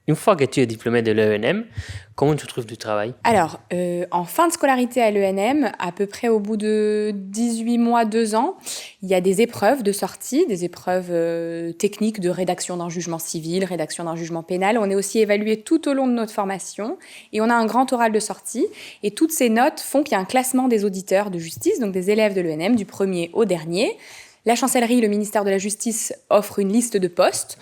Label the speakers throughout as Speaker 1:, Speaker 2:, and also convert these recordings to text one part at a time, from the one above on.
Speaker 1: Une fois que tu es diplômé de l'ENM, comment tu trouves du travail?
Speaker 2: Alors, en fin de scolarité à l'ENM, à peu près au bout de 18 mois, 2 ans, il y a des épreuves de sortie, des épreuves techniques de rédaction d'un jugement civil, rédaction d'un jugement pénal. On est aussi évalué tout au long de notre formation et on a un grand oral de sortie. Et toutes ces notes font qu'il y a un classement des auditeurs de justice, donc des élèves de l'ENM, du premier au dernier. La chancellerie, le ministère de la Justice offre une liste de postes.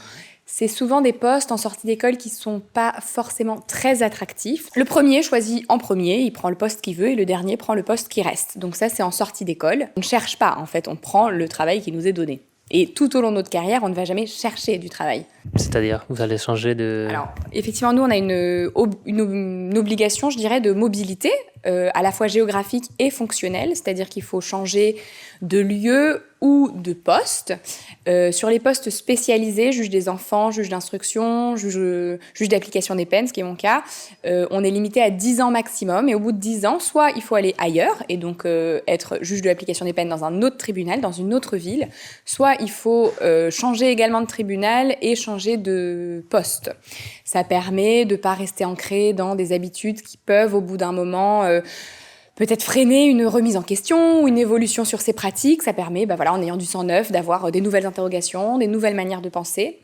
Speaker 2: C'est souvent des postes en sortie d'école qui ne sont pas forcément très attractifs. Le premier choisit en premier, il prend le poste qu'il veut, et le dernier prend le poste qui reste. Donc ça, c'est en sortie d'école. On ne cherche pas, en fait, on prend le travail qui nous est donné. Et tout au long de notre carrière, on ne va jamais chercher du travail.
Speaker 1: C'est-à-dire, vous allez changer de...
Speaker 2: Alors, effectivement, nous, on a une obligation, je dirais, de mobilité, à la fois géographique et fonctionnelle, c'est-à-dire qu'il faut changer de lieu ou de poste. Sur les postes spécialisés, juge des enfants, juge d'instruction, juge d'application des peines, ce qui est mon cas, on est limité à 10 ans maximum. Et au bout de 10 ans, soit il faut aller ailleurs, et donc être juge de l'application des peines dans un autre tribunal, dans une autre ville, soit il faut changer également de tribunal et changer de poste. Ça permet de ne pas rester ancré dans des habitudes qui peuvent, au bout d'un moment, peut-être freiner une remise en question ou une évolution sur ses pratiques. Ça permet, en ayant du sang neuf, d'avoir des nouvelles interrogations, des nouvelles manières de penser.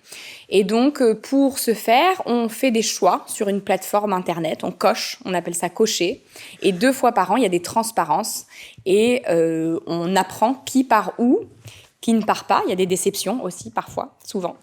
Speaker 2: Et donc, pour ce faire, on fait des choix sur une plateforme Internet. On coche, on appelle ça cocher. Et 2 fois par an, il y a des transparences. Et on apprend qui part où, qui ne part pas. Il y a des déceptions aussi, parfois, souvent.